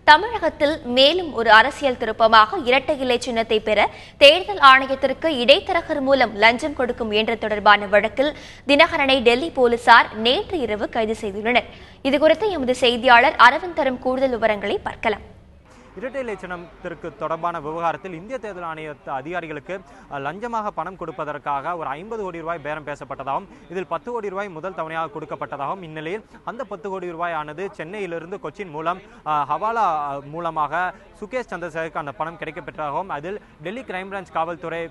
தமிழகத்தில் மேலும் ஒரு அரசியல் திருப்பமாக இரட்டை இலை சின்னத்தை பெற தேர்தல் ஆணையத்திற்கு இடைத்தரகர் மூலம் லஞ்சம் கொடுக்க முயன்ற தொடர்பான வழக்கில் தினகரனை டெல்லி போலீசார் நேற்று இரவு கைது செய்துள்ளனர். இதுகுறித்து எமது செய்தியாளர் அரவிந்த் தரும் கூடுதல் விவரங்களை பார்க்கலாம். இரட்டை இலை சின்னத்திற்கு தொடர்பான விவகாரத்தில் இந்திய தேர்தல் ஆணைய அதிகாரிகளுக்கு லஞ்சமாக பணம் கொடுப்பதற்காக ஒரு 50 கோடி ரூபாய் பேரம் பேசப்பட்டதாகவும் இதில் 10 கோடி ரூபாய் முதல் தவணையாக கொடுக்கப்பட்டதாகவும் இந்நிலையில் அந்த 10 கோடி ரூபாய் ஆனது சென்னையிலிருந்து கொச்சின் மூலம் ஹவாலா மூலமாக சுகேஷ் சந்திரசேகருக்கு அந்த பணம் கிடைக்கப்பெற்றதாகவும் அதில் டெல்லி கிரைம் பிரான்ச் காவல்துறை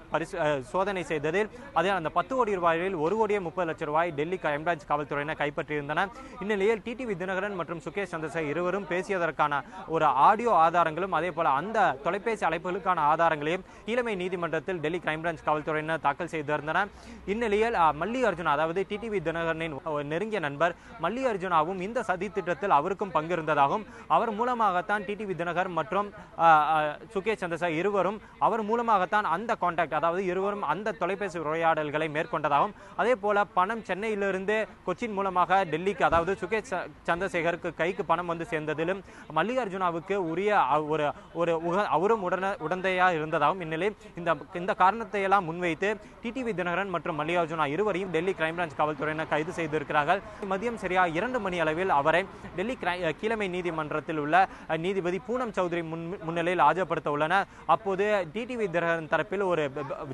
சோதனை செய்ததில் அதில் அந்த 10 கோடி ரூபாயில் 1 கோடியே 30 லட்சம் ரூபாய் டெல்லி கிரைம் பிரான்ச் காவல்துறையினர் கைப்பற்றியிருந்தனர். இந்நிலையில் டிடிவி தினகரன் மற்றும் சுகேஷ் சந்திரசேகர் இருவரும் பேசியதற்கான ஒரு ஆடியோ ஆதாரங்கள் அதே போல அந்த தொலைபேசி அழைப்புகளுக்கான ஆதாரங்களையும் கீழமை நீதிமன்றத்தில் டெல்லி கிரைம் பிரான்ச் காவல்துறையினர் தாக்கல் செய்திருந்தனர். இந்நிலையில் மல்லி அர்ஜுன், அதாவது டிடிவி தினகரனின் நெருங்கிய நண்பர் மல்லி அர்ஜுனாவும் இந்த சதி திட்டத்தில் அவருக்கும் பங்கு இருந்ததாகவும் அவர் மூலமாகத்தான் டிடிவி தினகர் மற்றும் சுகேஷ் சந்திரசேகர் இருவரும் அவர் மூலமாகத்தான் அந்த கான்டாக்ட், அதாவது இருவரும் அந்த தொலைபேசி உரையாடல்களை மேற்கொண்டதாகவும் அதே போல பணம் சென்னையிலிருந்து கொச்சின் மூலமாக டெல்லிக்கு, அதாவது சுகேஷ் சந்திரசேகருக்கு கைக்கு பணம் வந்து சேர்ந்ததிலும் மல்லி அர்ஜுனாவுக்கு உரிய அவரும் உடந்தையாக இருந்ததாகவும் இந்நிலையில் இந்த காரணத்தை எல்லாம் முன்வைத்து டிடிவி தினகரன் மற்றும் மல்லி அர்ஜுனா இருவரையும் டெல்லி கிரைம் பிரான்ச் காவல்துறையினர் கைது செய்திருக்கிறார்கள். மதியம் சரியாக 2 மணி அளவில் அவரை டெல்லி கீழமை நீதிமன்றத்தில் உள்ள நீதிபதி பூனம் சௌத்ரி முன்னிலையில் ஆஜர்படுத்த உள்ளனர். அப்போது டிடிவி தினகரன் தரப்பில் ஒரு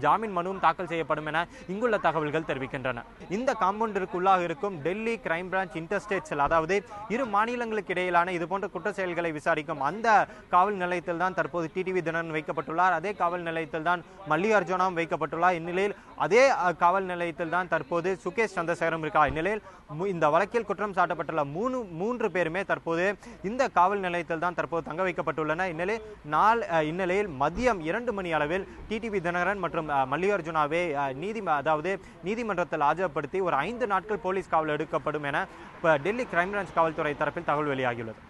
ஜாமீன் மனுவும் தாக்கல் செய்யப்படும் என இங்குள்ள தகவல்கள் தெரிவிக்கின்றன. இந்த காம்பவுண்டிற்குள்ளாக இருக்கும் டெல்லி கிரைம் பிரான்ச் இன்டர்ஸ்டேட் செல், அதாவது இரு மாநிலங்களுக்கு இடையிலான இதுபோன்ற குற்ற செயல்களை விசாரிக்கும் அந்த காவல் நிலையத்தில் தான் தற்போது டிடிவி தினகரன் வைக்கப்பட்டுள்ளார். அதே காவல் நிலையத்தில் தான் மல்லி அர்ஜுனாவும் வைக்கப்பட்டுள்ளார். இந்நிலையில் அதே காவல் நிலையத்தில் தான் தற்போது சுகேஷ் சந்திரசேகரும் இருக்கிறார். இந்நிலையில் இந்த வழக்கில் குற்றம் சாட்டப்பட்டுள்ள மூன்று பேருமே தற்போது இந்த காவல் நிலையத்தில் தான் தற்போது தங்க வைக்கப்பட்டுள்ளனர். இந்நிலையில் மதியம் 2 மணி அளவில் டிடிவி தினகரன் மற்றும் மல்லி அர்ஜுனாவை நீதிமன்றத்தில் ஆஜர்படுத்தி ஒரு 5 நாட்கள் போலீஸ் காவல் எடுக்கப்படும் என டெல்லி கிரைம் பிரான்ச் காவல்துறை தரப்பில் தகவல் வெளியாகியுள்ளது.